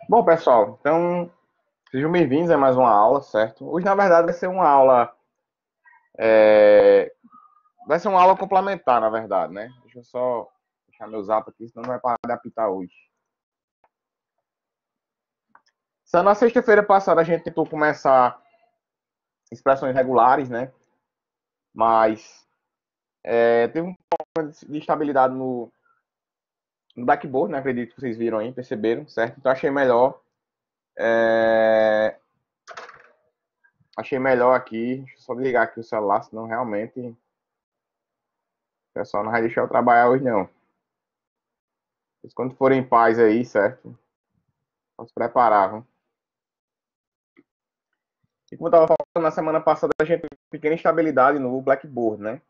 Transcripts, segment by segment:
Bom, pessoal, então sejam bem-vindos a mais uma aula, certo? Hoje, na verdade, vai ser uma aula complementar, na verdade, né? Deixa eu só deixar meu zap aqui, senão não vai parar de apitar hoje. Na sexta-feira passada a gente tentou começar expressões regulares, né? Mas teve um pouco de instabilidade no backboard, né? Acredito que vocês viram aí, perceberam, certo? Então achei melhor aqui, deixa eu só desligar aqui o celular, senão realmente o pessoal não vai deixar eu trabalhar hoje, não. Mas quando forem em paz aí, certo? Vamos se preparar, viu? E como eu estava falando, na semana passada a gente teve pequena instabilidade no Blackboard, né?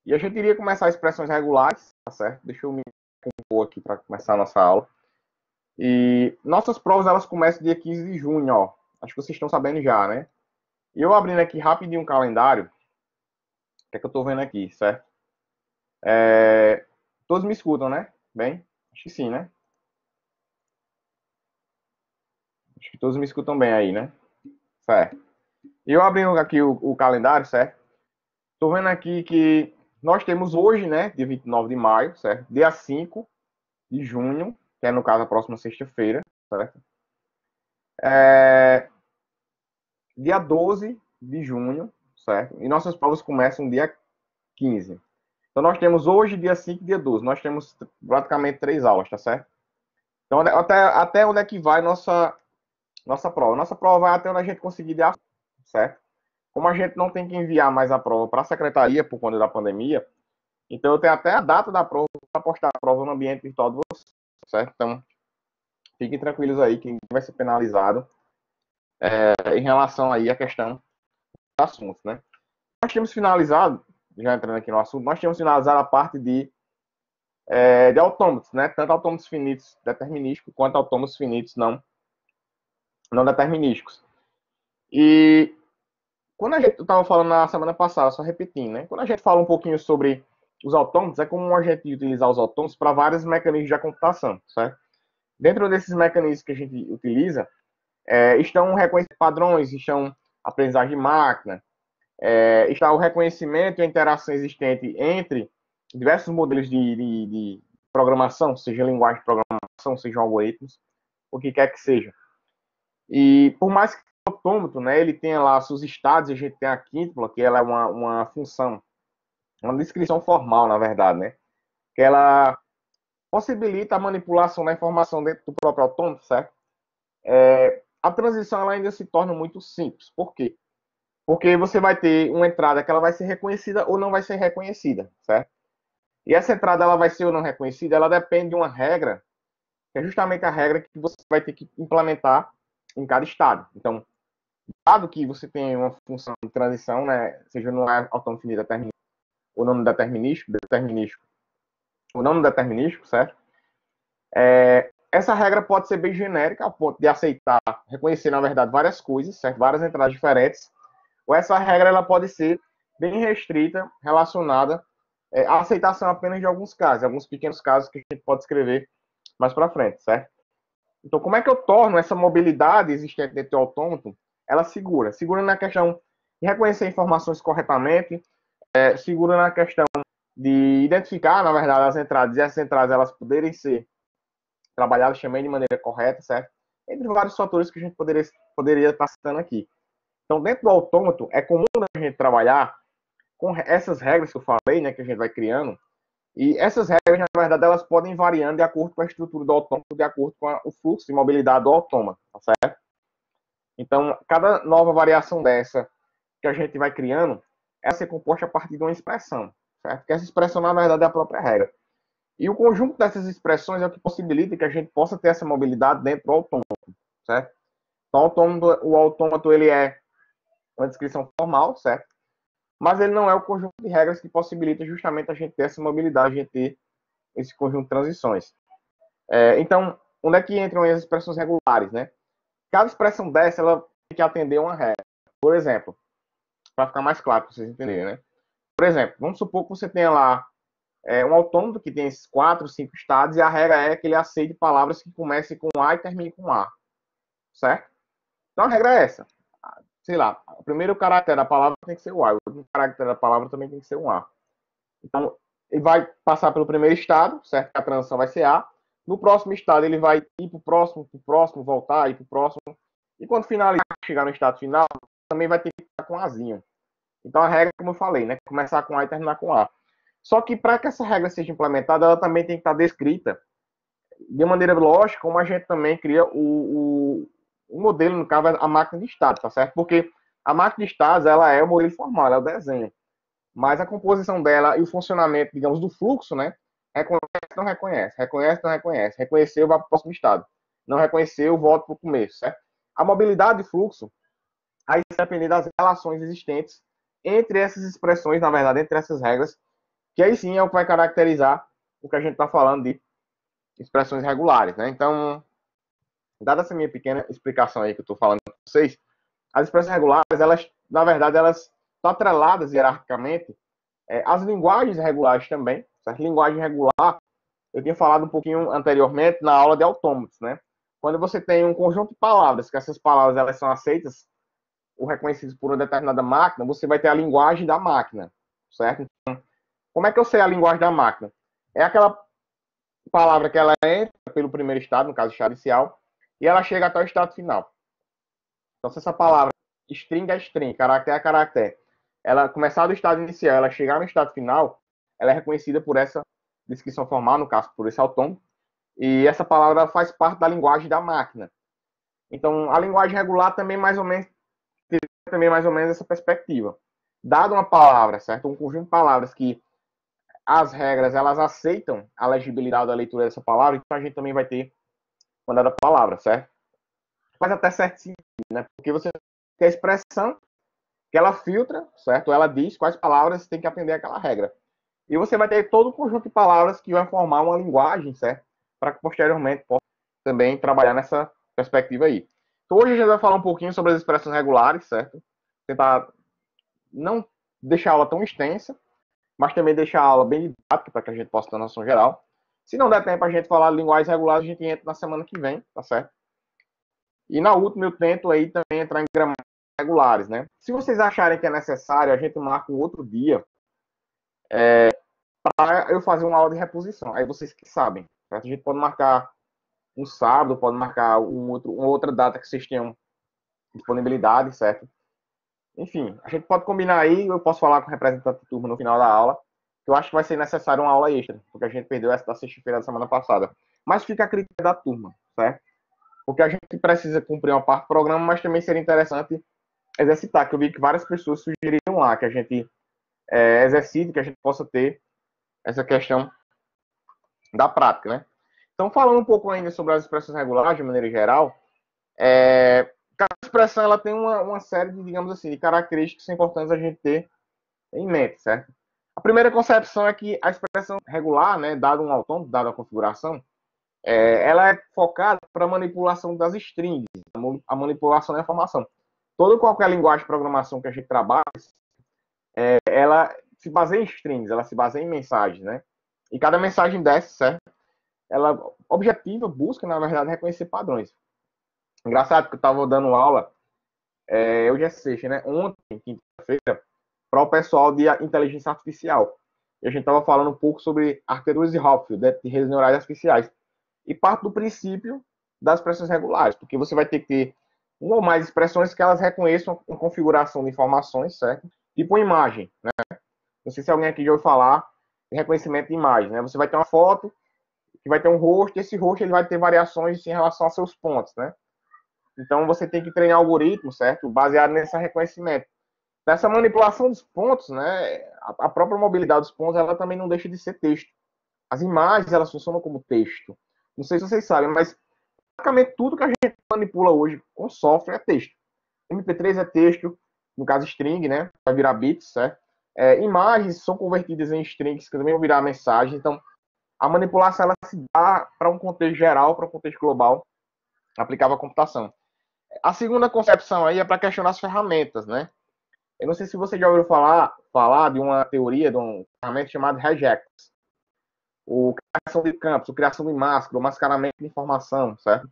E a gente iria começar expressões regulares, tá certo? Deixa eu me compor aqui para começar a nossa aula. E nossas provas, elas começam dia 15 de junho, ó. Acho que vocês estão sabendo já, né? E eu abrindo aqui rapidinho um calendário, o que é que eu estou vendo aqui, certo? Todos me escutam, né? Bem? Acho que sim, né? Acho que todos me escutam bem aí, né? Certo. E eu abrindo aqui o calendário, certo? Tô vendo aqui que nós temos hoje, né, dia 29 de maio, certo? Dia 5 de junho, que é no caso a próxima sexta-feira, certo? Dia 12 de junho, certo? E nossas provas começam dia 15. Então nós temos hoje, dia 5 e dia 12. Nós temos praticamente 3 aulas, tá certo? Então até onde é que vai nossa prova? Nossa prova vai até onde a gente conseguir dar, certo? Como a gente não tem que enviar mais a prova para a secretaria por conta da pandemia, então eu tenho até a data da prova para postar a prova no ambiente virtual de vocês, certo? Então fiquem tranquilos aí que ninguém vai ser penalizado em relação aí à questão do assunto, né? Nós temos finalizado, já entrando aqui no assunto, nós temos finalizado a parte de autômatos, né? Tanto autômatos finitos determinísticos quanto autômatos finitos não determinísticos. E quando a gente estava falando na semana passada, só repetindo, né? Quando a gente fala um pouquinho sobre os autômatos, é comum a gente utilizar os autômatos para vários mecanismos de computação, certo? Dentro desses mecanismos que a gente utiliza, estão reconhecendo padrões, estão aprendizagem de máquina, está o reconhecimento e a interação existente entre diversos modelos de programação, seja linguagem de programação, seja algoritmos, o que quer que seja. E por mais que o autômato, né, ele tenha lá seus estados, a gente tem a quíntupla, que ela é uma função, uma descrição formal, na verdade, né, que ela possibilita a manipulação da informação dentro do próprio autômato, certo? A transição ela ainda se torna muito simples. Por quê? Porque você vai ter uma entrada que ela vai ser reconhecida ou não vai ser reconhecida, certo? E essa entrada ela vai ser ou não reconhecida, ela depende de uma regra, que é justamente a regra que você vai ter que implementar em cada estado. Então, dado que você tem uma função de transição, né, seja no autônomo finito determinístico ou não determinístico ou não determinístico, certo? Essa regra pode ser bem genérica, ao ponto de aceitar, reconhecer, na verdade, várias coisas, certo? Várias entradas diferentes, ou essa regra ela pode ser bem restrita, relacionada à aceitação apenas de alguns pequenos casos que a gente pode escrever mais para frente, certo? Então, como é que eu torno essa mobilidade existente dentro do autômato, ela segura? Segura na questão de reconhecer informações corretamente, segura na questão de identificar, na verdade, as entradas, e essas entradas elas poderem ser trabalhadas também de maneira correta, certo? Entre vários fatores que a gente poderia estar citando aqui. Então, dentro do autômato, é comum a gente trabalhar com essas regras que eu falei, né, que a gente vai criando, e essas regras, na verdade, elas podem ir variando de acordo com a estrutura do autômato, de acordo com o fluxo de mobilidade do autômato, tá certo? Então, cada nova variação dessa que a gente vai criando, ela ser composta a partir de uma expressão, certo? Que essa expressão, na verdade, é a própria regra. E o conjunto dessas expressões é o que possibilita que a gente possa ter essa mobilidade dentro do autômato, certo? Então, o autômato ele é uma descrição formal, certo? Mas ele não é o conjunto de regras que possibilita justamente a gente ter essa mobilidade, a gente ter esse conjunto de transições. Então, onde é que entram as expressões regulares, né? Cada expressão dessa, ela tem que atender uma regra. Por exemplo, para ficar mais claro para vocês entenderem, né? Por exemplo, vamos supor que você tenha lá um autômato que tem esses 4, 5 estados e a regra é que ele aceite palavras que comecem com A e terminem com A. certo? Então a regra é essa. Sei lá, o primeiro caractere da palavra tem que ser o A, o último caractere da palavra também tem que ser um A. Então, ele vai passar pelo primeiro estado, certo? A transição vai ser A. No próximo estado, ele vai ir para o próximo, voltar, ir para o próximo. E quando finalizar, chegar no estado final, também vai ter que estar com Azinho. Então, a regra, como eu falei, né? Começar com A e terminar com A. Só que para que essa regra seja implementada, ela também tem que estar descrita de maneira lógica, como a gente também cria o modelo, no caso, a máquina de estados, tá certo? Porque a máquina de estados, ela é o modelo formal, ela é o desenho. Mas a composição dela e o funcionamento, digamos, do fluxo, né? Reconhece, não reconhece. Reconhece, não reconhece. Reconheceu, vai para o próximo estado. Não reconheceu, volta para o começo, certo? A mobilidade de fluxo, aí depende das relações existentes entre essas expressões, na verdade, entre essas regras, que aí sim é o que vai caracterizar o que a gente está falando de expressões regulares, né? Então, dada essa minha pequena explicação aí que eu estou falando com vocês, as expressões regulares, elas, na verdade, elas estão atreladas hierarquicamente às linguagens regulares também. Certo? Linguagem regular, eu tinha falado um pouquinho anteriormente na aula de autômatos, né? Quando você tem um conjunto de palavras, que essas palavras elas são aceitas ou reconhecidas por uma determinada máquina, você vai ter a linguagem da máquina, certo? Então, como é que eu sei a linguagem da máquina? É aquela palavra que ela entra pelo primeiro estado, no caso, estado inicial, e ela chega até o estado final. Então, se essa palavra string é string, caractere é caractere, ela começar do estado inicial, ela chegar no estado final, ela é reconhecida por essa descrição formal, no caso, por esse autônomo, e essa palavra faz parte da linguagem da máquina. Então, a linguagem regular também mais ou menos essa perspectiva. Dado uma palavra, certo? Um conjunto de palavras que as regras elas aceitam a legibilidade da leitura dessa palavra, então a gente também vai ter uma dada palavra, certo? Mas até certo sentido, né? Porque você tem a expressão que ela filtra, certo? Ela diz quais palavras tem que atender aquela regra. E você vai ter todo um conjunto de palavras que vai formar uma linguagem, certo? Para que posteriormente possa também trabalhar nessa perspectiva aí. Então, hoje a gente vai falar um pouquinho sobre as expressões regulares, certo? Tentar não deixar a aula tão extensa, mas também deixar a aula bem didática para que a gente possa ter noção geral. Se não der tempo a gente falar de linguagens regulares, a gente entra na semana que vem, tá certo? E na última eu tento aí também entrar em gramáticas regulares, né? Se vocês acharem que é necessário, a gente marca um outro dia para eu fazer uma aula de reposição. Aí vocês que sabem. Certo? A gente pode marcar um sábado, pode marcar uma outra data que vocês tenham disponibilidade, certo? Enfim, a gente pode combinar aí, eu posso falar com o representante de turma no final da aula, que eu acho que vai ser necessário uma aula extra, porque a gente perdeu essa da sexta-feira da semana passada. Mas fica a critério da turma, certo? Porque a gente precisa cumprir uma parte do programa, mas também seria interessante exercitar, que eu vi que várias pessoas sugeriram lá que a gente exercite, que a gente possa ter essa questão da prática, né? Então, falando um pouco ainda sobre as expressões regulares, de maneira geral, cada expressão ela tem uma série de, digamos assim, de características que são importantes a gente ter em mente, certo? A primeira concepção é que a expressão regular, né, dado um autônomo, dada a configuração, ela é focada para a manipulação das strings, a manipulação da informação. Toda qualquer linguagem de programação que a gente trabalha, ela se baseia em strings, ela se baseia em mensagens, né? E cada mensagem dessa, certo? Ela objetiva, busca, na verdade, reconhecer padrões. Engraçado que eu estava dando aula, hoje é sexta, né? Ontem, quinta-feira, para o pessoal de inteligência artificial. E a gente estava falando um pouco sobre arquiteturas de Hopfield, de redes neurais artificiais. E parte do princípio das expressões regulares, porque você vai ter que ter uma ou mais expressões que elas reconheçam uma configuração de informações, certo? Tipo uma imagem, né? Não sei se alguém aqui já ouviu falar de reconhecimento de imagem, né? Você vai ter uma foto que vai ter um rosto, e esse rosto ele vai ter variações em relação a seus pontos, né? Então você tem que treinar algoritmo, certo? Baseado nesse reconhecimento. Nessa manipulação dos pontos, né? A própria mobilidade dos pontos, ela também não deixa de ser texto. As imagens, elas funcionam como texto. Não sei se vocês sabem, mas praticamente tudo que a gente manipula hoje com software é texto. MP3 é texto, no caso string, né? Vai virar bits, certo? Imagens são convertidas em strings, que também vão virar mensagem. Então, a manipulação ela se dá para um contexto geral, para um contexto global, aplicável à computação. A segunda concepção aí é para questionar as ferramentas, né? Eu não sei se você já ouviu falar de uma teoria, de uma ferramenta chamada regex. O criação de campos, o criação de máscara, o mascaramento de informação, certo?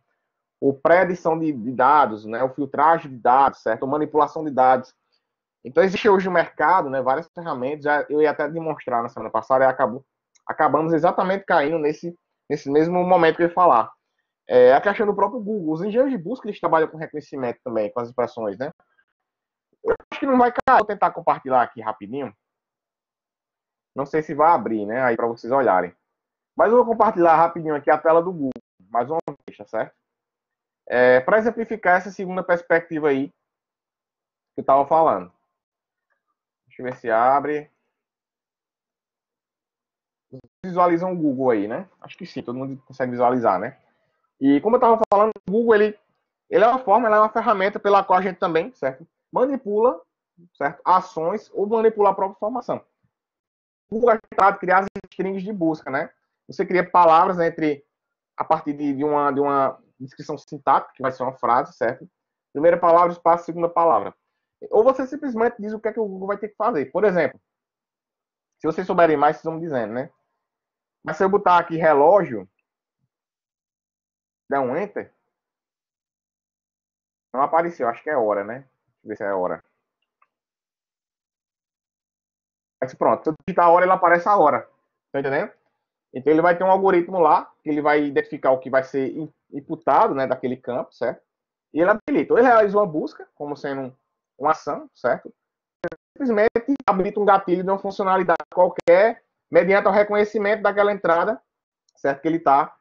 ou pré-edição de dados, né? Ou filtragem de dados, certo? Ou manipulação de dados. Então, existe hoje no mercado, né, várias ferramentas. Eu ia até demonstrar na semana passada e acabamos exatamente caindo nesse mesmo momento que eu ia falar. A questão do próprio Google. Os engenheiros de busca, eles trabalham com reconhecimento também, com as expressões, né? Eu acho que não vai cair. Vou tentar compartilhar aqui rapidinho. Não sei se vai abrir, né? Aí para vocês olharem. Mas eu vou compartilhar rapidinho aqui a tela do Google, mais uma vez, tá certo? Para exemplificar essa segunda perspectiva aí que eu estava falando. Deixa eu ver se abre. Visualizam o Google aí, né? Acho que sim, todo mundo consegue visualizar, né? E como eu estava falando, o Google, ele é uma forma, ele é uma ferramenta pela qual a gente também, certo? Manipula, certo? Ações ou manipula a própria informação. O Google é tentado criar as strings de busca, né? Você cria palavras a partir de uma descrição sintática, que vai ser uma frase, certo? Primeira palavra, espaço, segunda palavra. Ou você simplesmente diz o que é que o Google vai ter que fazer. Por exemplo, se vocês souberem mais, vocês vão me dizendo, né? Mas se eu botar aqui relógio, der um enter, não apareceu, acho que é hora, né? Deixa eu ver se é hora. Mas pronto, se eu digitar a hora, ele aparece a hora. Tá entendendo? Então ele vai ter um algoritmo lá, que ele vai identificar o que vai ser imputado, né, daquele campo, certo? E ele habilita. Ou ele realiza uma busca, como sendo uma ação, certo? Simplesmente habilita um gatilho de uma funcionalidade qualquer, mediante o reconhecimento daquela entrada, certo? Que ele está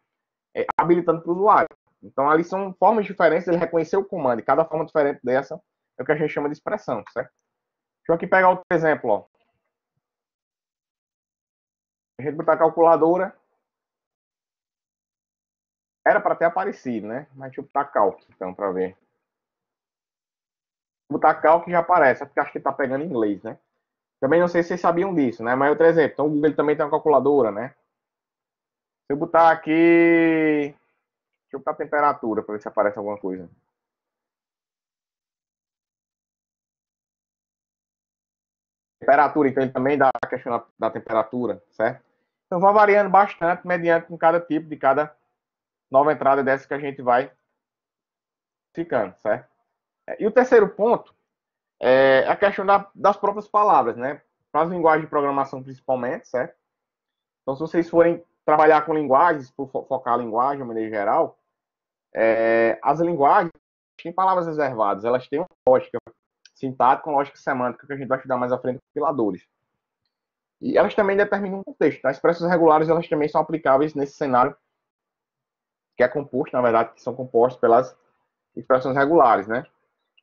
habilitando para o usuário. Então, ali são formas diferentes de ele reconhecer o comando. E cada forma diferente dessa é o que a gente chama de expressão, certo? Deixa eu aqui pegar outro exemplo, ó. A gente botar a calculadora. Era para ter aparecido, né? Mas deixa eu botar calc, então, para ver. Vou botar calc já aparece, porque acho que está pegando em inglês, né? Também não sei se vocês sabiam disso, né? Mas outro exemplo. Então, o Google também tem uma calculadora, né? Se eu botar aqui. Deixa eu botar a temperatura para ver se aparece alguma coisa. Temperatura, então ele também dá a questão da temperatura, certo? Então vai variando bastante mediante com cada tipo de cada nova entrada dessa que a gente vai ficando, certo? E o terceiro ponto é a questão das próprias palavras, né? Para as linguagens de programação principalmente, certo? Então se vocês forem trabalhar com linguagens, por focar a linguagem de maneira geral, as linguagens têm palavras reservadas, elas têm uma lógica sintática, uma lógica semântica que a gente vai estudar mais à frente com compiladores. E elas também determinam um contexto. Tá? As expressões regulares, elas também são aplicáveis nesse cenário que é composto, na verdade, que são compostos pelas expressões regulares, né?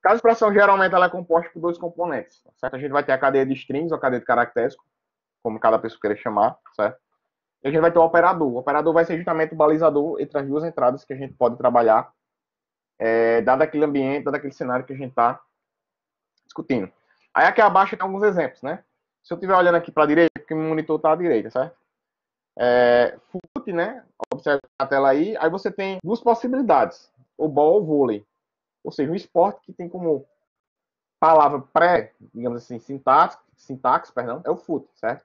Cada expressão, geralmente, ela é composta por dois componentes, certo? A gente vai ter a cadeia de strings, ou a cadeia de caracteres, como cada pessoa queira chamar, certo? E a gente vai ter o operador. O operador vai ser justamente o balizador entre as duas entradas que a gente pode trabalhar, dado aquele ambiente, dado aquele cenário que a gente está discutindo. Aí aqui abaixo tem alguns exemplos, né? Se eu estiver olhando aqui para a direita, porque o monitor está à direita, certo? Fute, né? Observe a tela aí você tem duas possibilidades, o ball ou vôlei. Ou seja, um esporte que tem como palavra pré, digamos assim, sintaxe, perdão, é o fute, certo?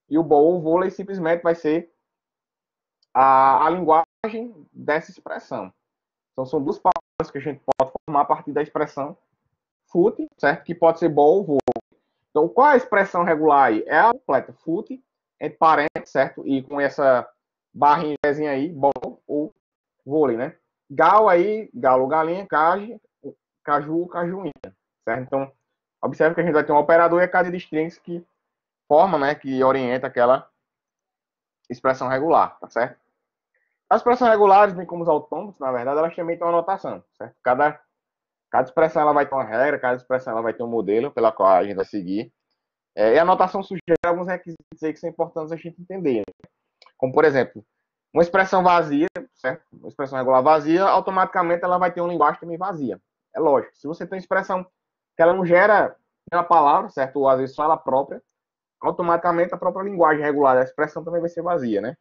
E o ball ou vôlei simplesmente vai ser a linguagem dessa expressão. Então são duas palavras que a gente pode formar a partir da expressão fute, certo? Que pode ser ball ou vôlei. Então qual é a expressão regular aí? É a completa, fute, entre parênteses, certo? E com essa barrinha aí, ball ou vôlei, né? Gal aí, galo, galinha, caju, cajuína, certo? Então, observe que a gente vai ter um operador e a cadeia de strings que forma, né, que orienta aquela expressão regular, tá certo? As expressões regulares, bem como os autômatos, na verdade, elas também têm uma notação, certo? Cada expressão ela vai ter uma regra, cada expressão ela vai ter um modelo pela qual a gente vai seguir. E a notação sugere alguns requisitos aí que são importantes a gente entender. Como, por exemplo, uma expressão vazia, certo? Uma expressão regular vazia, automaticamente ela vai ter uma linguagem também vazia. É lógico. Se você tem uma expressão que ela não gera uma palavra, certo? Ou às vezes só ela própria, automaticamente a própria linguagem regular da expressão também vai ser vazia, né?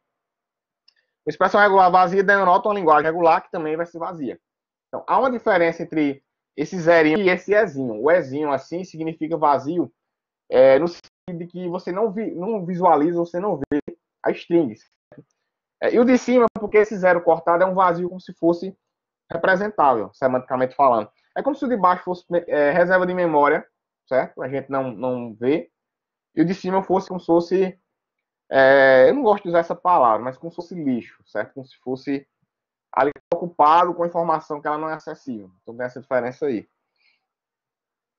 Uma expressão regular vazia denota uma linguagem regular que também vai ser vazia. Então, há uma diferença entre esse zerinho e esse ezinho. O ezinho, assim, significa vazio, no sentido de que você não visualiza, você não vê a string. E o de cima, porque esse zero cortado é um vazio como se fosse representável, semanticamente falando. É como se o de baixo fosse reserva de memória, certo? A gente não vê. E o de cima fosse como se fosse. Eu não gosto de usar essa palavra, mas como se fosse lixo, certo? Como se fosse ali ocupado com informação que ela não é acessível. Então tem essa diferença aí.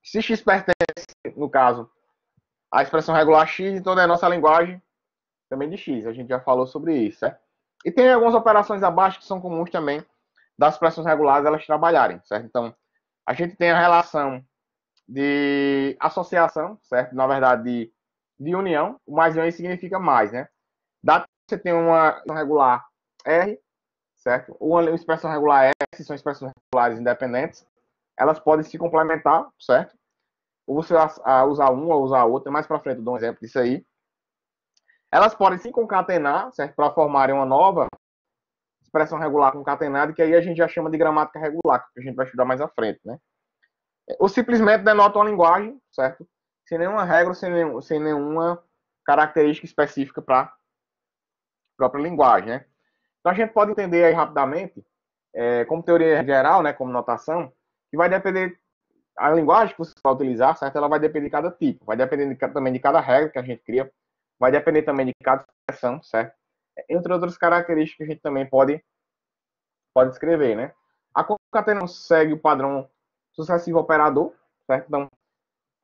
Se x pertence, no caso, à expressão regular x, então é a nossa linguagem também de x. A gente já falou sobre isso, certo? E tem algumas operações abaixo que são comuns também das expressões regulares elas trabalharem, certo? Então, a gente tem a relação de associação, certo? Na verdade, de união. O mais aí significa mais, né? Dado que você tem uma regular R, certo? Ou uma expressão regular S, são expressões regulares independentes, elas podem se complementar, certo? Ou você usar uma ou usar outra. Mais para frente eu dou um exemplo disso aí. Elas podem se concatenar, certo? Para formarem uma nova expressão regular concatenada, que aí a gente já chama de gramática regular, que a gente vai estudar mais à frente, né? Ou simplesmente denota uma linguagem, certo? Sem nenhuma regra, sem nenhuma característica específica para a própria linguagem, né? Então a gente pode entender aí rapidamente, como teoria geral, né, como notação, que vai depender, a linguagem que você vai utilizar, certo? Ela vai depender de cada tipo, vai depender também de cada regra que a gente cria, vai depender também de cada expressão, certo? Entre outras características que a gente também pode escrever, né? A concatenação segue o padrão sucessivo operador, certo? Então,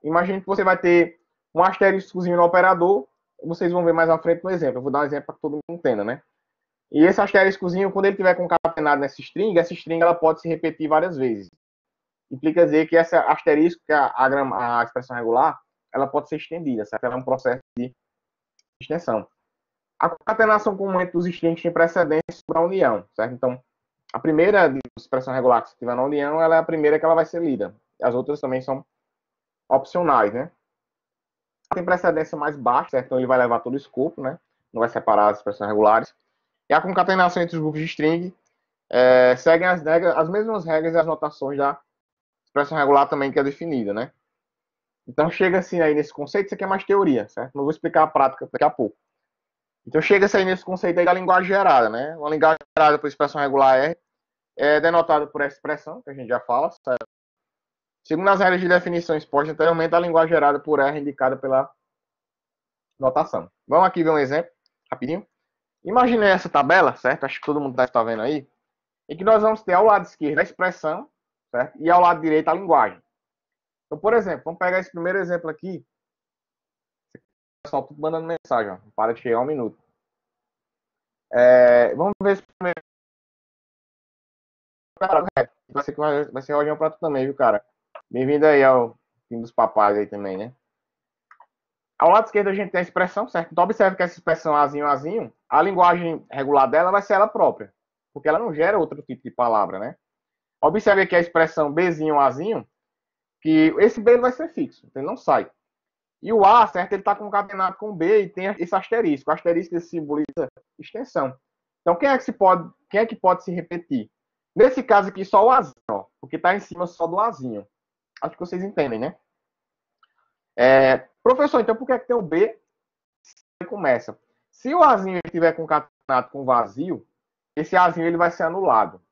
imagine que você vai ter um asteriscozinho no operador, vocês vão ver mais à frente no exemplo. Eu vou dar um exemplo para que todo mundo entenda, né? E esse asteriscozinho, quando ele estiver concatenado nessa string ela pode se repetir várias vezes. Implica dizer que essa asterisco, que é a expressão regular, ela pode ser estendida, certo? Ela é um processo de extensão. A concatenação comum entre os strings tem precedência sobre a união, certo? Então, a primeira expressão regular que você tiver na união, ela é a primeira que ela vai ser lida. As outras também são opcionais, né? Tem precedência mais baixa, certo? Então ele vai levar todo o escopo, né? Não vai separar as expressões regulares. E a concatenação entre os grupos de string seguem as mesmas regras e as notações da expressão regular também que é definida, né? Então chega-se aí nesse conceito, isso aqui é mais teoria, certo? Não vou explicar a prática daqui a pouco. Então chega-se aí nesse conceito aí da linguagem gerada, né? Uma linguagem gerada por expressão regular R é denotada por essa expressão, que a gente já fala, certo? Segundo as regras de definição expostas anteriormente, a linguagem gerada por R é indicada pela notação. Vamos aqui ver um exemplo, rapidinho. Imagine essa tabela, certo? Acho que todo mundo está vendo aí. Em que nós vamos ter ao lado esquerdo a expressão, certo? E ao lado direito a linguagem. Então, por exemplo, vamos pegar esse primeiro exemplo aqui. O pessoal tudo mandando mensagem, ó. Para de chegar um minuto. Vamos ver esse primeiro. Vai ser Roginho pra tu também, viu, cara? Bem-vindo aí ao time dos papais aí também, né? Ao lado esquerdo a gente tem a expressão, certo? Então observe que essa expressão azinho, azinho, a linguagem regular dela vai ser ela própria, porque ela não gera outro tipo de palavra, né? Observe aqui a expressão Bzinho, Azinho, que esse B ele vai ser fixo, então ele não sai. E o A, certo? Ele está concatenado com o B e tem esse asterisco. O asterisco simboliza extensão. Então quem é que pode se repetir? Nesse caso aqui, só o Azinho, ó, porque está em cima só do Azinho. Acho que vocês entendem, né? Professor, então por que tem o B e começa? Se o Azinho estiver concatenado com vazio, esse Azinho ele vai ser anulado,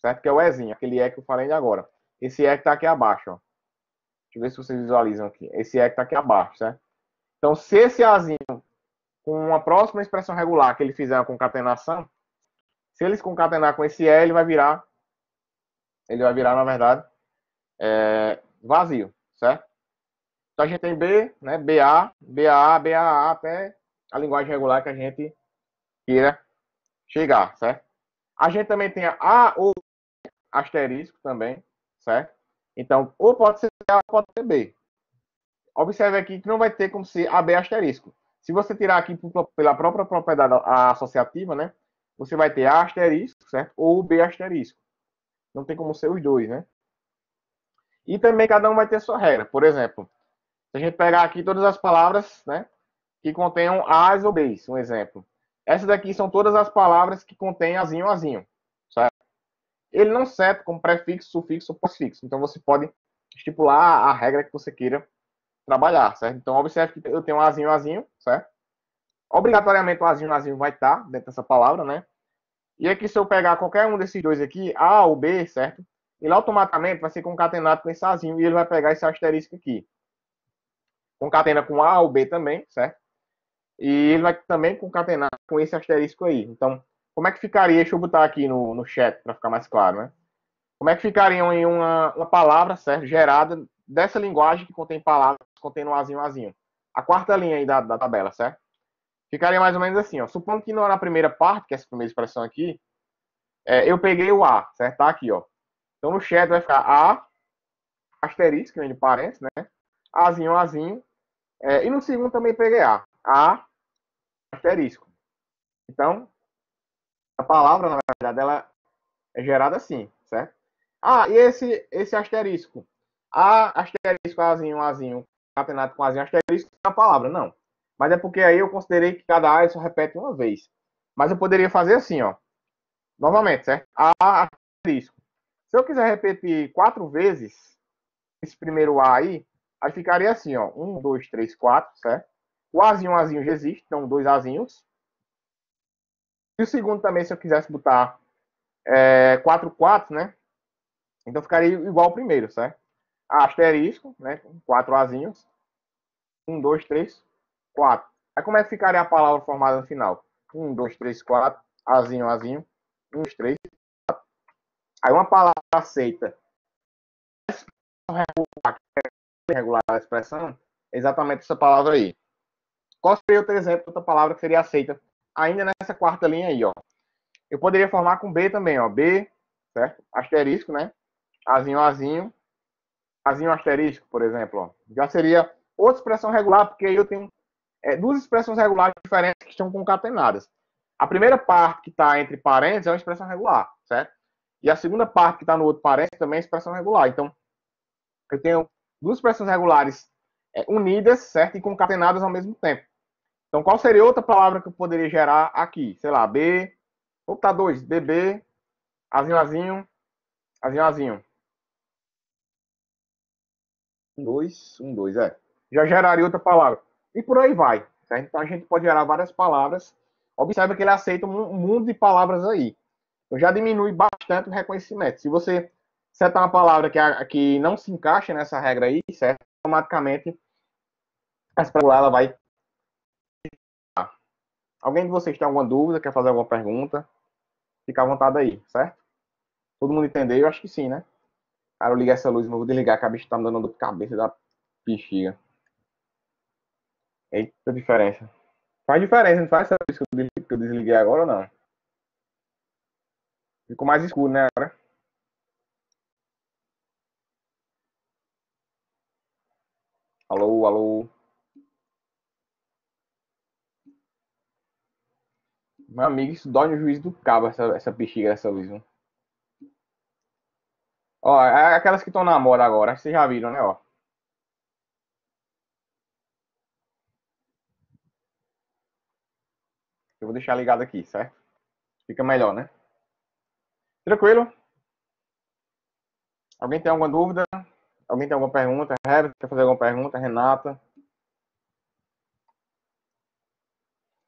certo? Que é o Ezinho, aquele E que eu falei agora. Esse E que está aqui abaixo, ó. Deixa eu ver se vocês visualizam aqui. Esse E que está aqui abaixo, certo? Então, se esse Azinho, com uma próxima expressão regular que ele fizer uma concatenação, se ele se concatenar com esse E, ele vai virar, na verdade, vazio, certo? Então a gente tem B, né? BA, BA, BAA, até a linguagem regular que a gente queira chegar, certo? A gente também tem A ou asterisco também, certo? Então, ou pode ser A ou pode ser B. Observe aqui que não vai ter como ser AB asterisco. Se você tirar aqui pela própria propriedade associativa, né? Você vai ter A asterisco, certo? Ou B asterisco. Não tem como ser os dois, né? E também cada um vai ter sua regra. Por exemplo, se a gente pegar aqui todas as palavras, né? Que contenham As ou Bs, um exemplo. Essas daqui são todas as palavras que contêm azinho, azinho, certo? Ele não serve como prefixo, sufixo ou pós-fixo. Então você pode estipular a regra que você queira trabalhar, certo? Então observe que eu tenho um azinho, azinho, certo? Obrigatoriamente o azinho, azinho vai estar dentro dessa palavra, né? E aqui, se eu pegar qualquer um desses dois aqui, A ou B, certo? Ele automaticamente vai ser concatenado com esse Azinho e ele vai pegar esse asterisco aqui. Concatena com A ou B também, certo? E ele vai também concatenar com esse asterisco aí. Então, como é que ficaria? Deixa eu botar aqui no chat para ficar mais claro, né? Como é que ficariam em uma palavra, certo? Gerada dessa linguagem que contém palavras, contendo um Azinho, Azinho. A quarta linha aí da tabela, certo? Ficaria mais ou menos assim, ó. Supondo que na primeira parte, que é essa primeira expressão aqui, eu peguei o A, certo? Tá aqui, ó. Então no chat vai ficar A, asterisco, que vem de parênteses, né? Azinho, Azinho. E no segundo também peguei A, asterisco. Então, a palavra, na verdade, ela é gerada assim, certo? E esse asterisco? A, asterisco, Azinho, Azinho, catenado com Azinho, asterisco, é a palavra, não. Mas é porque aí eu considerei que cada A só repete uma vez. Mas eu poderia fazer assim, ó. Novamente, certo? A, asterisco. Se eu quiser repetir 4 vezes esse primeiro A aí ficaria assim, ó. 1, 2, 3, 4, certo? O Azinho já existe, então 2 Azinhos. E o segundo também, se eu quisesse botar 4, 4, né? Então ficaria igual ao primeiro, certo? Asterisco, né? 4 Azinhos. 1, 2, 3, 4. Aí como é que ficaria a palavra formada no final? 1, 2, 3, 4. Azinho, Azinho. 1, 2, 3. Aí uma palavra aceita regular a expressão, é exatamente essa palavra aí. Qual seria outro exemplo, outra palavra que seria aceita ainda nessa quarta linha aí, ó? Eu poderia formar com B também, ó. B, certo? Asterisco, né? Azinho, Azinho. Azinho, asterisco, por exemplo, ó. Já seria outra expressão regular, porque aí eu tenho duas expressões regulares diferentes que estão concatenadas. A primeira parte que está entre parênteses é uma expressão regular, certo? E a segunda parte que está no outro parênteses também é expressão regular. Então, eu tenho duas expressões regulares unidas, certo? E concatenadas ao mesmo tempo. Então, qual seria outra palavra que eu poderia gerar aqui? Sei lá, B. Opa, 2. BB. Azinho, Azinho. Azinho, Azinho. 2, 1, 2, Já geraria outra palavra. E por aí vai. Certo? Então, a gente pode gerar várias palavras. Observe que ele aceita um mundo de palavras aí. Então, já diminui bastante o reconhecimento. Se você setar uma palavra que não se encaixa nessa regra aí, certo? Automaticamente, essa palavra ela vai. Alguém de vocês tem alguma dúvida, quer fazer alguma pergunta? Fica à vontade aí, certo? Todo mundo entendeu? Eu acho que sim, né? Cara, eu liguei essa luz, mas vou desligar, que a bicha tá me dando dor de cabeça da bexiga. Eita diferença. Faz diferença, não faz essa luz que eu desliguei agora ou não? Ficou mais escuro, né, agora? Alô, alô. Meu amigo, isso dói no juízo do cabo, essa bexiga dessa luz, viu? Ó, é aquelas que estão na moda agora, acho que vocês já viram, né, ó. Eu vou deixar ligado aqui, certo? Fica melhor, né? Tranquilo? Alguém tem alguma dúvida? Alguém tem alguma pergunta? Herbert, quer fazer alguma pergunta? Renata?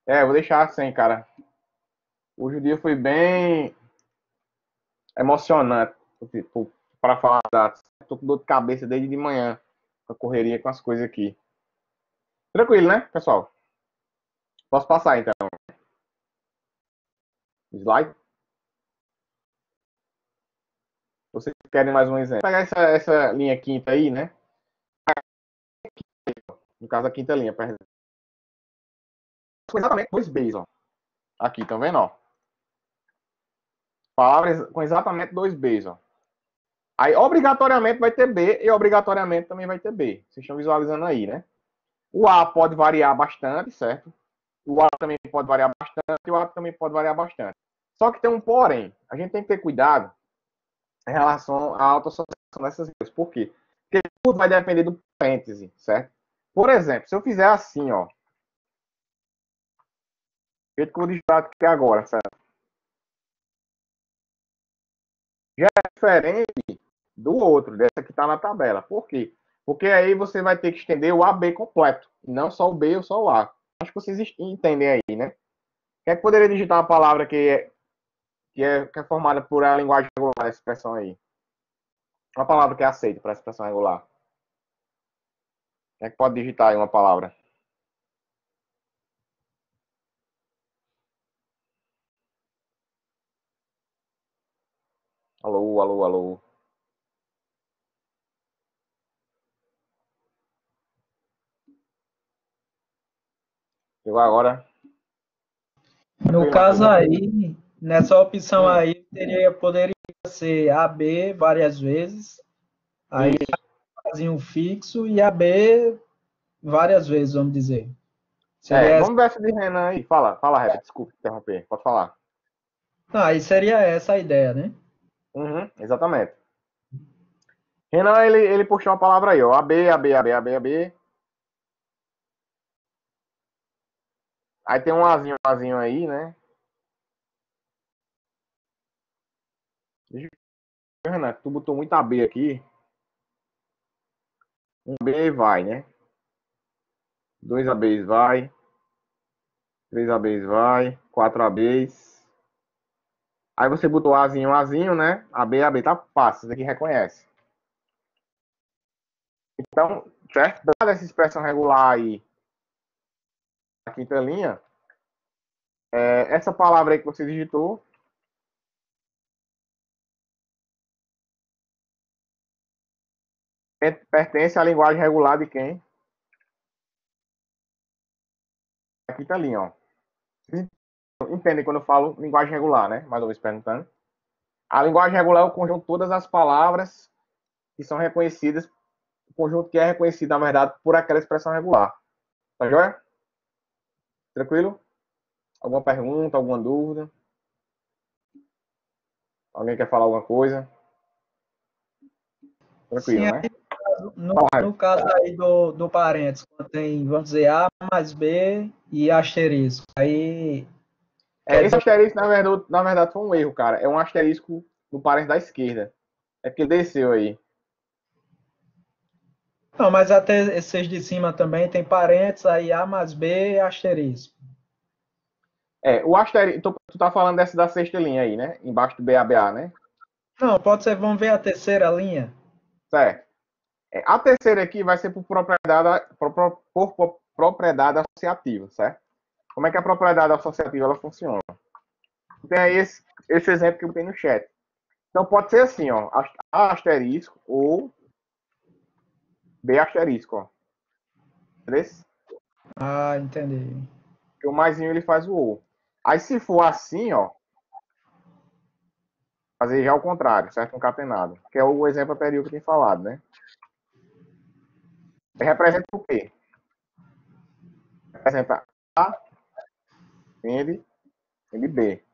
Eu vou deixar assim, cara. Hoje o dia foi bem emocionante, tipo, para falar da. Tô com dor de cabeça desde de manhã, com a correria com as coisas aqui. Tranquilo, né, pessoal? Posso passar então. Slide. Vocês querem mais um exemplo? Vou pegar essa linha quinta aí, né? No caso, a quinta linha, perdão. Com exatamente dois Bs, ó. Aqui, tá vendo, ó? Palavras com exatamente dois Bs, ó. Aí, obrigatoriamente vai ter B e obrigatoriamente também vai ter B. Vocês estão visualizando aí, né? O A pode variar bastante, certo? O A também pode variar bastante e o A também pode variar bastante. Só que tem um porém. A gente tem que ter cuidado em relação à autoassociação dessas coisas. Por quê? Porque tudo vai depender do parêntese, certo? Por exemplo, se eu fizer assim, ó. O jeito que eu vou digitar aqui agora, certo? Já é diferente do outro, dessa que está na tabela. Por quê? Porque aí você vai ter que estender o AB completo, não só o B ou só o A. Acho que vocês entendem aí, né? Quem é que poderia digitar uma palavra que que é formada por a linguagem regular, essa expressão aí. Uma palavra que é aceita para essa expressão regular. Quem é que pode digitar aí uma palavra? Alô, alô, alô. Chegou agora. No Tranquilo, caso Matheus. aí, nessa opção Hum, aí, poderia ser AB várias vezes, aí isso. fazia um fixo e AB várias vezes, vamos dizer. Seria essa. Vamos ver essa de Renan aí. Fala, Herbert. Desculpa interromper. Pode falar. Não, aí seria essa a ideia, né? Uhum, exatamente. Renan, ele puxou uma palavra aí, ó. AB, AB, AB, AB, AB. Aí tem um Azinho aí, né? Renan, tu botou muito AB aqui. Um B vai, né? Dois ABs vai. Três ABs vai. Quatro ABs. Aí você botou Azinho, né? AB, AB, tá fácil. Isso aqui reconhece. Então, certo? Dada essa expressão regular aí, a quinta linha, essa palavra aí que você digitou pertence à linguagem regular de quem? A quinta linha, ó. Vocês entendem quando eu falo linguagem regular, né? Mais uma vez perguntando. A linguagem regular é o conjunto de todas as palavras que são reconhecidas, o conjunto que é reconhecido, na verdade, por aquela expressão regular. Tá joia? Tranquilo? Alguma pergunta, alguma dúvida? Alguém quer falar alguma coisa? Sim, Tranquilo, né? no caso aí do parênteses, quando tem, vamos dizer, A mais B e asterisco. Aí quer Esse dizer. asterisco, na verdade, foi um erro, cara. É um asterisco no parênteses da esquerda. É porque desceu aí. Não, mas até esses de cima também tem parênteses, aí A mais B e asterisco. O asterisco, tu tá falando dessa da sexta linha aí, né? Embaixo do BABA, né? Não, pode ser, vamos ver a terceira linha. Certo. A terceira aqui vai ser por propriedade associativa, certo? Como é que a propriedade associativa ela funciona? Tem aí esse exemplo que eu tenho no chat. Então pode ser assim, ó, A asterisco ou B asterisco, ó. Beleza? Ah, entendi. Porque o maisinho ele faz o ou. Aí se for assim, ó, fazer já o contrário, certo? Concatenado. Que é o exemplo anterior que eu tinha falado, né? Representa o quê? Representa A, N, B.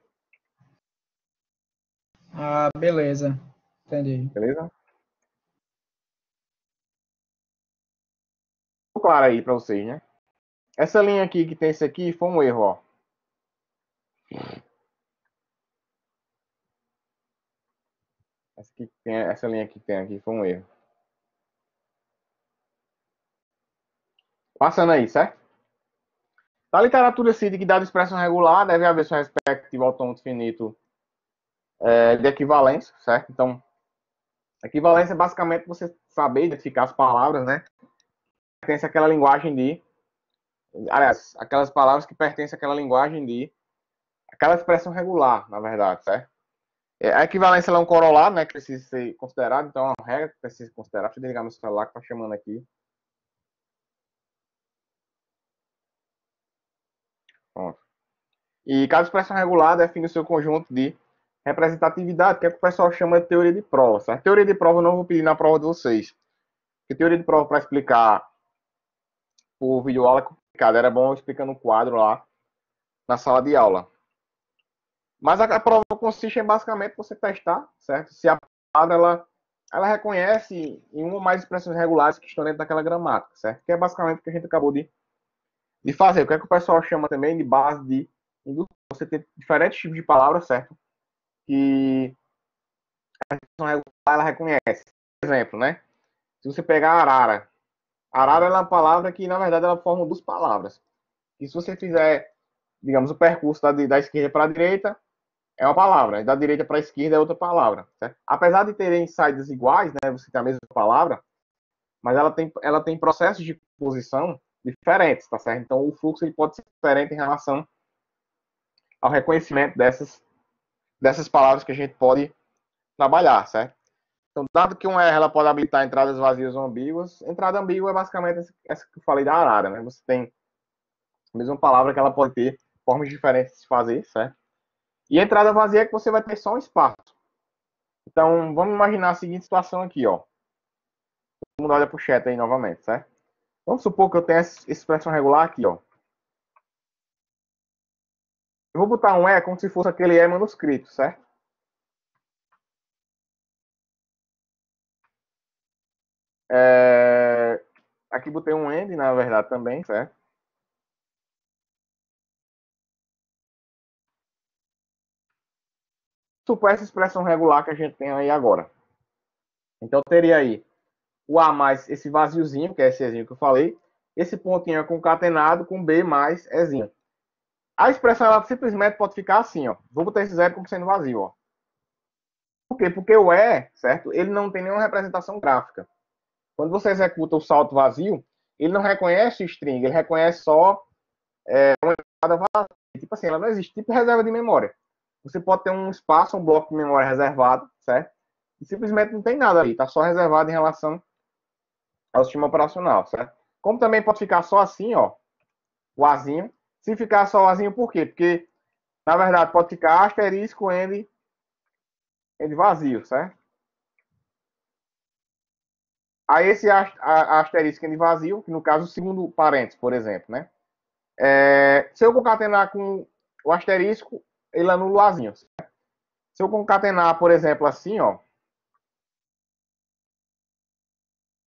Ah, beleza. Entendi. Beleza? Ficou claro aí pra vocês, né? Essa linha aqui que tem esse aqui foi um erro, ó. Essa linha que tem aqui foi um erro. Passando aí, certo? Na literatura CID que dá de expressão regular, deve haver sua respectiva autômato finito de equivalência, certo? Então, equivalência é basicamente você saber identificar as palavras, né? Pertence àquela linguagem de. Aliás, aquelas palavras que pertencem àquela linguagem de. Aquela expressão regular, na verdade, certo? A equivalência é um corolário, né? Que precisa ser considerado, então é uma regra que precisa ser considerada. Deixa eu desligar meu celular que tá chamando aqui. Pronto. E cada expressão regular define o seu conjunto de representatividade, que é o que o pessoal chama de teoria de prova. Certo? Teoria de prova eu não vou pedir na prova de vocês. Porque teoria de prova para explicar por vídeo aula é complicado. Era bom eu explicando o quadro lá na sala de aula. Mas a prova consiste em basicamente você testar, certo? Se a palavra ela reconhece em uma ou mais expressões regulares que estão dentro daquela gramática, certo? Que é basicamente o que a gente acabou de fazer. O que é que o pessoal chama também de base de indução. Você tem diferentes tipos de palavras, certo? Que a expressão regular ela reconhece. Por exemplo, né? Se você pegar arara, arara é uma palavra que, na verdade, ela forma duas palavras. E se você fizer, digamos, o percurso da esquerda para a direita, é uma palavra, e da direita para a esquerda é outra palavra, certo? Apesar de terem saídas iguais, né, você tem a mesma palavra, mas ela tem processos de composição diferentes, tá certo? Então, o fluxo ele pode ser diferente em relação ao reconhecimento dessas palavras que a gente pode trabalhar, certo? Então, dado que um R ela pode habilitar entradas vazias ou ambíguas, entrada ambígua é basicamente essa que eu falei da arara, né? Você tem a mesma palavra que ela pode ter formas diferentes de fazer, certo? E a entrada vazia é que você vai ter só um espaço. Então, vamos imaginar a seguinte situação aqui, ó. Todo mundo olha para o chat aí novamente, certo? Vamos supor que eu tenho essa expressão regular aqui, ó. Eu vou botar um E como se fosse aquele E manuscrito, certo? Aqui botei um AND, na verdade, também, certo? Supor essa expressão regular que a gente tem aí agora. Então, eu teria aí o A mais esse vaziozinho, que é esse Ezinho que eu falei. Esse pontinho é concatenado com B mais Ezinho. A expressão ela simplesmente pode ficar assim, ó. Vou botar esse zero como sendo vazio, ó. Por quê? Porque o E, certo? Ele não tem nenhuma representação gráfica. Quando você executa o salto vazio, ele não reconhece o string, ele reconhece só uma entrada vazia. Tipo assim, ela não existe. Tipo reserva de memória. Você pode ter um espaço, um bloco de memória reservado, certo? E simplesmente não tem nada ali. Está só reservado em relação ao sistema operacional, certo? Como também pode ficar só assim, ó, o Azinho. Se ficar só o Azinho, por quê? Porque, na verdade, pode ficar asterisco N vazio, certo? Aí esse asterisco N vazio, que no caso o segundo parênteses, por exemplo, né? Se eu concatenar com o asterisco, ele anula o Azinho. Certo? Se eu concatenar, por exemplo, assim, ó,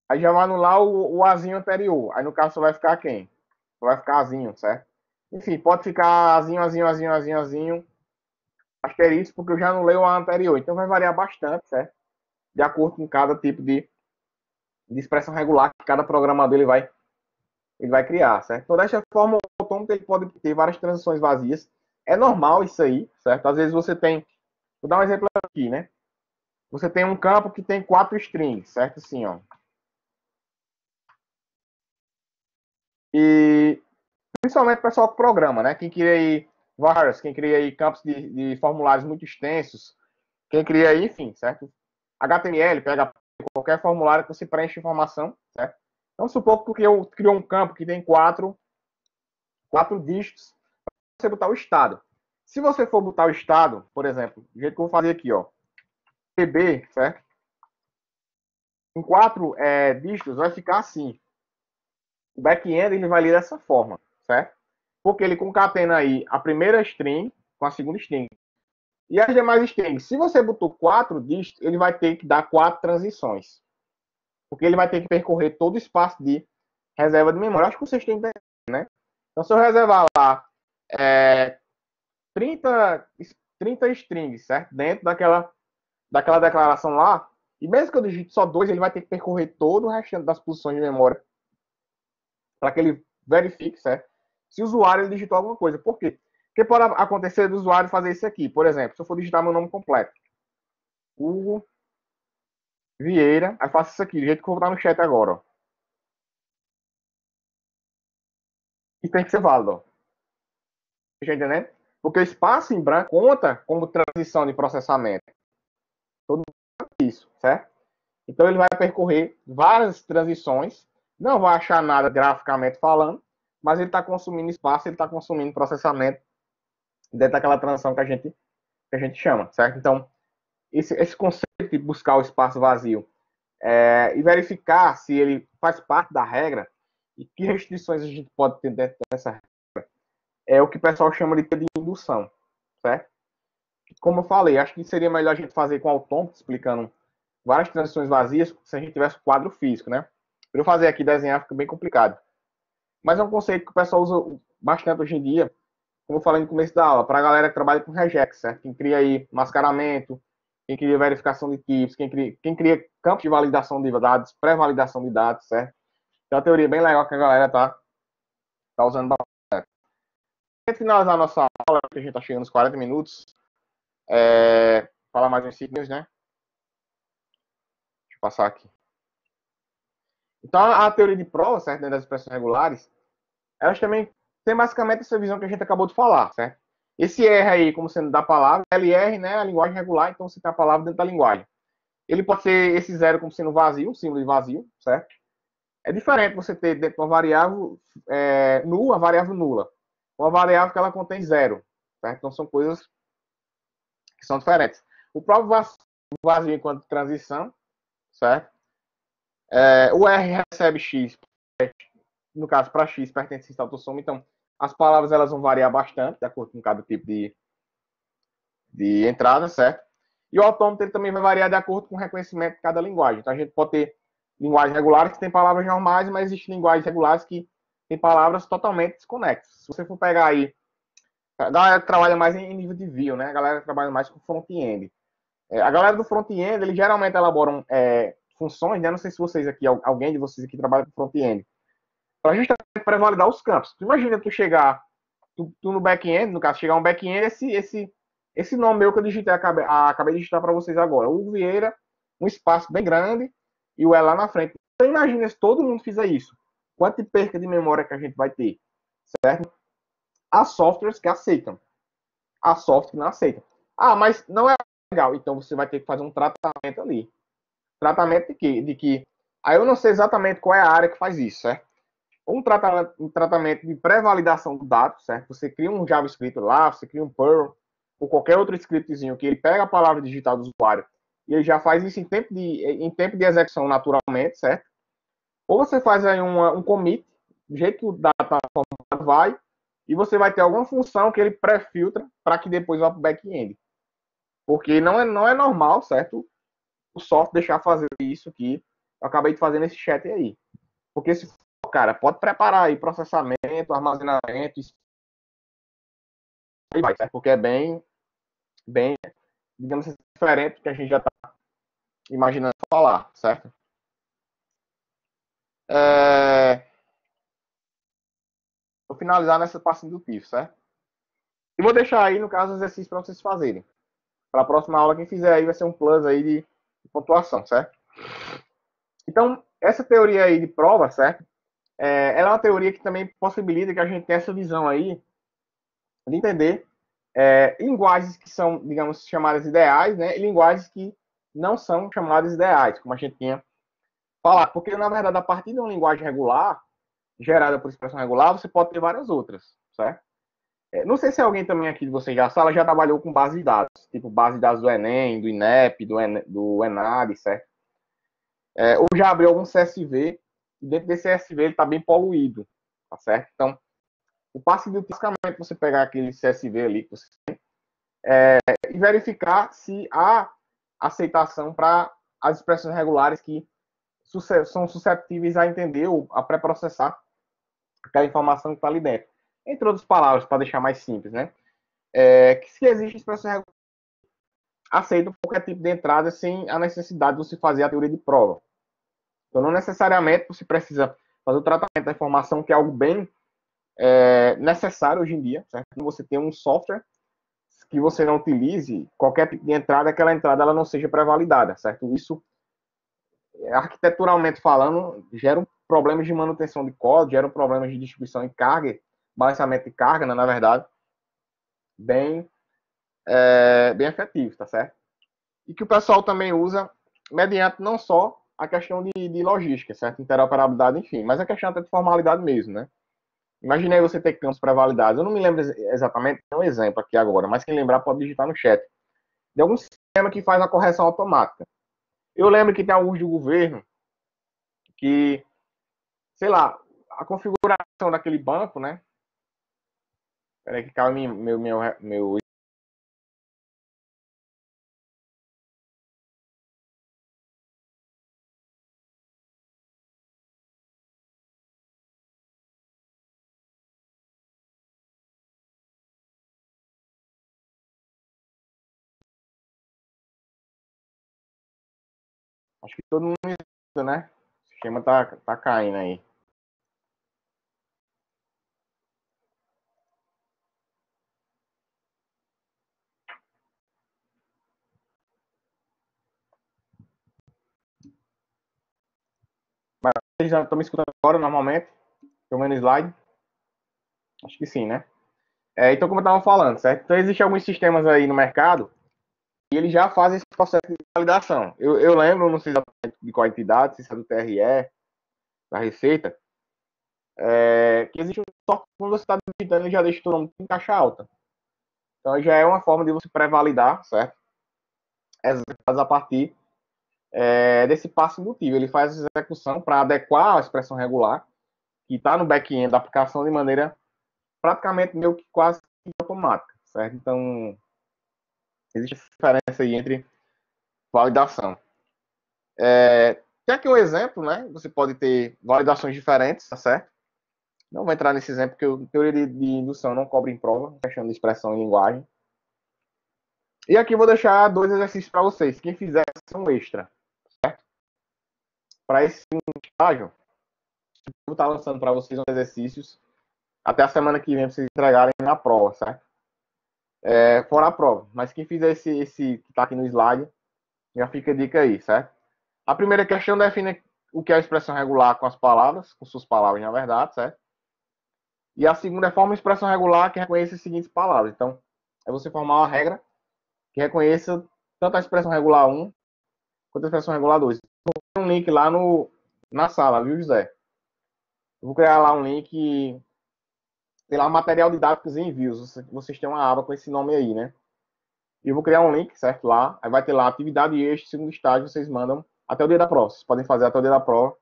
aí já vai anular o Azinho anterior. Aí no caso só vai ficar quem? Só vai ficar Azinho, certo? Enfim, pode ficar Azinho, Azinho, Azinho, Azinho, Azinho, asterisco, porque eu já anulei o A anterior. Então vai variar bastante, certo? De acordo com cada tipo de expressão regular que cada programador ele vai criar, certo? Então, dessa forma, o autômato ele pode ter várias transições vazias. É normal isso aí, certo? Às vezes você tem... Vou dar um exemplo aqui, né? Você tem um campo que tem 4 strings, certo? Assim, ó. E principalmente o pessoal que programa, né? Quem cria aí vários, quem cria aí campos de formulários muito extensos, quem cria aí, enfim, certo? HTML, pega qualquer formulário que você preenche informação, certo? Vamos supor que eu criou um campo que tem quatro dígitos, você botar o estado. Se você for botar o estado, por exemplo, do jeito que eu vou fazer aqui, ó, PB, certo? Em 4 dígitos vai ficar assim. O back-end ele vai ler dessa forma, certo? Porque ele concatena aí a primeira string com a segunda string. E as demais strings, se você botou 4 dígitos, ele vai ter que dar 4 transições. Porque ele vai ter que percorrer todo o espaço de reserva de memória. Acho que vocês têm entendido, né? Então, se eu reservar lá 30, 30 strings, certo? Dentro daquela declaração lá, e mesmo que eu digite só 2, ele vai ter que percorrer todo o restante das posições de memória para que ele verifique, certo? Se o usuário ele digitou alguma coisa. Por quê? Porque pode acontecer do usuário fazer isso aqui. Por exemplo, se eu for digitar meu nome completo, Hugo Vieira, aí faço isso aqui, do jeito que eu vou botar no chat agora, ó. E tem que ser válido, ó. Tá entendendo? Porque o espaço em branco conta como transição de processamento. Todo isso, certo? Então ele vai percorrer várias transições, não vai achar nada graficamente falando, mas ele está consumindo espaço, ele está consumindo processamento dentro daquela transição que a gente chama, certo? Então, esse conceito de buscar o espaço vazio e verificar se ele faz parte da regra e que restrições a gente pode ter dentro dessa regra, é o que o pessoal chama de indução, certo? Como eu falei, acho que seria melhor a gente fazer com autômato, explicando várias transições vazias, se a gente tivesse quadro físico, né? Para eu fazer aqui, desenhar, fica bem complicado. Mas é um conceito que o pessoal usa bastante hoje em dia, como eu falei no começo da aula, para a galera que trabalha com regex, certo? Quem cria aí mascaramento, quem cria verificação de tipos, quem cria campos de validação de dados, pré-validação de dados, certo? É uma teoria bem legal que a galera tá usando bastante. Para finalizar a nossa aula, que a gente está chegando nos 40 minutos, Falar mais uns signos, né? Deixa eu passar aqui. Então, a teoria de prova, certo? Dentro das expressões regulares, elas também têm basicamente essa visão que a gente acabou de falar, certo? Esse R aí, como sendo da palavra, LR, né? A linguagem regular, então você tem a palavra dentro da linguagem. Ele pode ser esse zero como sendo vazio, um símbolo de vazio, certo? É diferente você ter dentro de uma variável nula, a variável nula. Uma variável que ela contém zero, certo? Então são coisas que são diferentes. O próprio vazio enquanto transição, certo? O R recebe X, no caso, para X pertence a autossoma, então as palavras elas vão variar bastante, de acordo com cada tipo de entrada, certo? E o autômato ele também vai variar de acordo com o reconhecimento de cada linguagem. Então a gente pode ter linguagens regulares que têm palavras normais, mas existem linguagens regulares que têm palavras totalmente desconexas. Se você for pegar aí, a galera que trabalha mais em nível de view, né? A galera que trabalha mais com front-end. A galera do front-end, eles geralmente elaboram funções, né? Não sei se vocês aqui, alguém de vocês aqui trabalha com front-end, para justamente para validar os campos. Tu imagina tu chegar, tu no back-end, no caso, chegar um back-end, esse nome meu que eu digitei, acabei de digitar para vocês agora, Hugo Vieira, um espaço bem grande e o E lá na frente. Então imagina se todo mundo fizer isso. Quanto de perca de memória que a gente vai ter, certo? Há softwares que aceitam. Há softwares que não aceitam. Ah, mas não é legal. Então você vai ter que fazer um tratamento ali. Tratamento de quê? De que. Aí eu não sei exatamente qual é a área que faz isso, certo? Um tratamento de pré-validação do dado, certo? Você cria um JavaScript lá, você cria um Perl, ou qualquer outro scriptzinho que ele pega a palavra digital do usuário e ele já faz isso em tempo de execução naturalmente, certo? Ou você faz aí um commit, do jeito que o data vai, e você vai ter alguma função que ele pré-filtra para que depois vá para o back-end. Porque não é normal, certo? O software deixar fazer isso que eu acabei de fazer nesse chat aí. Porque se for, cara, pode preparar aí processamento, armazenamento, isso aí vai, certo? Porque é bem, digamos assim, diferente do que a gente já está imaginando falar, certo? Vou finalizar nessa parte indutiva, certo? E vou deixar aí, no caso, o exercício para vocês fazerem. Para a próxima aula, quem fizer aí vai ser um plus aí de pontuação, certo? Então, essa teoria aí de prova, certo? Ela é uma teoria que também possibilita que a gente tenha essa visão aí de entender linguagens que são, digamos, chamadas ideais, né? E linguagens que não são chamadas ideais, como a gente tinha falado. Porque, na verdade, a partir de uma linguagem regular, gerada por expressão regular, você pode ter várias outras, certo? Não sei se alguém também aqui de vocês da sala já trabalhou com base de dados, tipo base de dados do Enem, do INEP, do ENAD, certo? Ou já abriu algum CSV, e dentro desse CSV ele está bem poluído, tá certo? Então, o passo de basicamente você pegar aquele CSV ali que você tem, e verificar se há aceitação para as expressões regulares que são suscetíveis a entender ou a pré-processar aquela informação que está ali dentro. Entre outras palavras, para deixar mais simples, né? Que se existe expressões regulares, aceitam qualquer tipo de entrada sem a necessidade de você fazer a teoria de prova. Então, não necessariamente você precisa fazer o tratamento da informação, que é algo bem necessário hoje em dia, certo? Você tem um software que você não utilize, qualquer tipo de entrada, aquela entrada ela não seja pré-validada, certo? Isso, arquiteturalmente falando, gera problemas de manutenção de código, gera problemas de distribuição de carga, balanceamento de carga, né, na verdade, bem, bem efetivo, tá certo? E que o pessoal também usa mediante não só a questão de logística, certo? Interoperabilidade, enfim, mas a questão até de formalidade mesmo, né? Imaginei você ter campos pré-validados. Eu não me lembro exatamente, tem um exemplo aqui agora, mas quem lembrar pode digitar no chat. De algum sistema que faz a correção automática. Eu lembro que tem alguns do governo que, sei lá, a configuração daquele banco, né? Peraí que caiu meu. Acho que todo mundo, né? O sistema tá caindo aí. Vocês já estão me escutando agora, normalmente? Pelo menos slide? Acho que sim, né? Então, como eu estava falando, certo? Então, existem alguns sistemas aí no mercado e eles já fazem esse processo de validação. Eu lembro, não sei exatamente de qual entidade, se é do TRE, da Receita, que existe um software quando você está digitando, ele já deixa todo mundo em caixa alta. Então, já é uma forma de você pré-validar, certo? A partir desse passo embutido. Ele faz a execução para adequar a expressão regular, que está no back-end da aplicação de maneira praticamente meio que quase automática, certo? Então, existe essa diferença aí entre validação. Tem aqui um exemplo, né? Você pode ter validações diferentes, tá certo? Não vou entrar nesse exemplo, porque a teoria de indução não cobre em prova, questão de expressão e linguagem. E aqui eu vou deixar 2 exercícios para vocês. Quem fizer são extra, certo? Para esse estágio, eu vou estar lançando para vocês uns exercícios até a semana que vem para vocês entregarem na prova, certo? Fora a prova. Mas quem fizer esse que está aqui no slide, já fica a dica aí, certo? A primeira questão define o que é a expressão regular com as palavras, com suas palavras, na verdade, certo? E a segunda é forma de expressão regular que reconheça as seguintes palavras. Então, é você formar uma regra que reconheça tanto a expressão regular 1 quanto a expressão regular 2. Vou ter um link lá na sala, viu, José? Eu vou criar lá um link, tem lá material didáticos e envios. Vocês têm uma aba com esse nome aí, né? E eu vou criar um link, certo? Lá. Aí vai ter lá atividade extra, segundo estágio, vocês mandam até o dia da prova. Vocês podem fazer até o dia da prova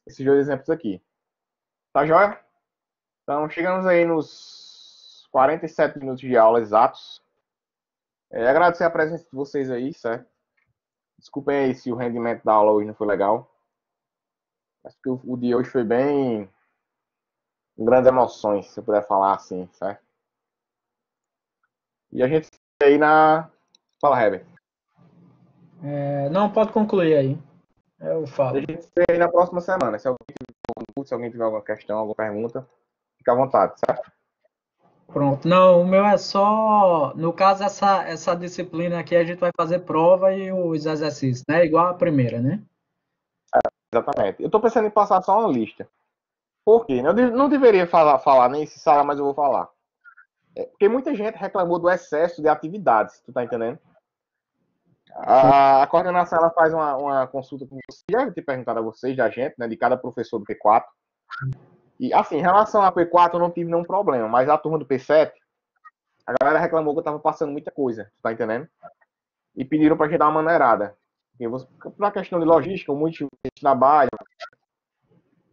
esses 2 exemplos aqui. Tá joia? Então, chegamos aí nos 47 minutos de aula exatos. Agradecer a presença de vocês aí, certo? Desculpem aí se o rendimento da aula hoje não foi legal. Acho que o dia hoje foi bem com grandes emoções, se eu puder falar assim, certo? E a gente se vê aí na... Fala, Heber. Não, pode concluir aí. Eu A falo. gente se vê aí na próxima semana. Se alguém tiver alguma questão, alguma pergunta, fica à vontade, certo? Pronto. Não, o meu é só. No caso, essa disciplina aqui, a gente vai fazer prova e os exercícios, né? Igual a primeira, né? Exatamente. Eu estou pensando em passar só uma lista. Por quê? Eu não deveria falar nesse sala, mas eu vou falar. Porque muita gente reclamou do excesso de atividades, tu tá entendendo? A coordenação ela faz uma consulta com vocês, já deve ter perguntado a vocês, da gente, né, de cada professor do P4. E assim, em relação a P4 eu não tive nenhum problema, mas a turma do P7, a galera reclamou que eu tava passando muita coisa, tá entendendo? E pediram pra gente dar uma maneirada. Pra questão de logística, muito trabalho,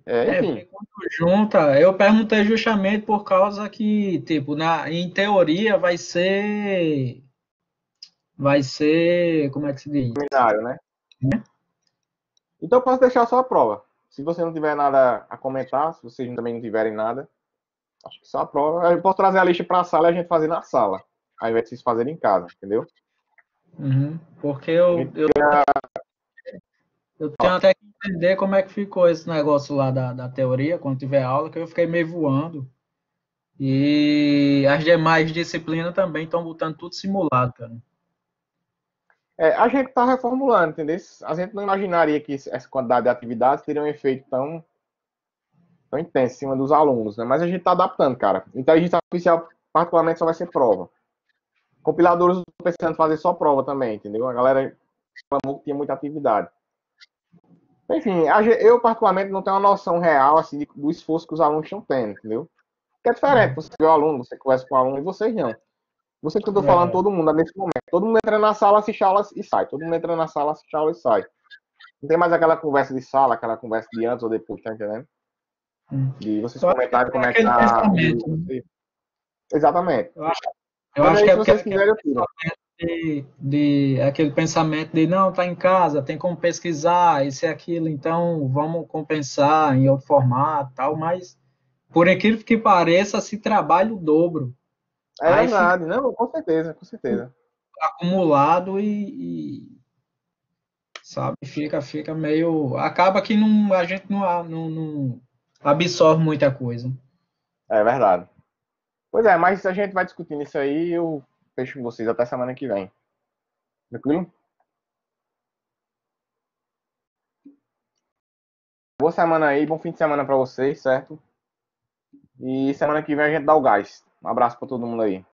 enfim. Porque quando junta, eu perguntei justamente por causa que, tipo, em teoria como é que se diz? Seminário, né? Então eu posso deixar só a prova. Se você não tiver nada a comentar, se vocês também não tiverem nada, acho que só a prova. Eu posso trazer a lista para a sala e a gente fazer na sala, ao invés de vocês fazerem em casa, entendeu? Uhum. Porque A gente ganha... eu tenho até que entender como é que ficou esse negócio lá da teoria, quando tiver aula, que eu fiquei meio voando. E as demais disciplinas também estão botando tudo simulado, cara. a gente está reformulando, entendeu? A gente não imaginaria que essa quantidade de atividades teria um efeito tão intenso em cima dos alunos, né? Mas a gente está adaptando, cara. Inteligência artificial, particularmente, só vai ser prova. Compiladores, eu estou pensando em fazer só prova também, entendeu? A galera reclamou que tinha muita atividade. Enfim, eu particularmente não tenho uma noção real assim, do esforço que os alunos estão tendo, entendeu? Que é diferente, você vê o aluno, você conversa com o aluno e vocês não. Você que eu estou falando todo mundo nesse momento. Todo mundo entra na sala, assiste a aula e sai. Todo mundo entra na sala, assiste a aula e sai. Não tem mais aquela conversa de sala, aquela conversa de antes ou depois, tá entendendo? De vocês comentarem como é que Aquele tá. pensamento, né? Exatamente. Eu Mas acho aí, que é se porque vocês quiserem, eu tiro. aquele pensamento de não, tá em casa, tem como pesquisar, isso e aquilo, então vamos compensar em outro formato, tal, mas por incrível que pareça, se trabalha o dobro. É Aí fica verdade. Não, com certeza, com certeza. acumulado sabe, fica meio. Acaba que não, a gente não absorve muita coisa. É verdade. Pois é, mas a gente vai discutindo isso aí e eu fecho com vocês até semana que vem. Tranquilo? Boa semana aí, bom fim de semana para vocês, certo? E semana que vem a gente dá o gás. Um abraço para todo mundo aí.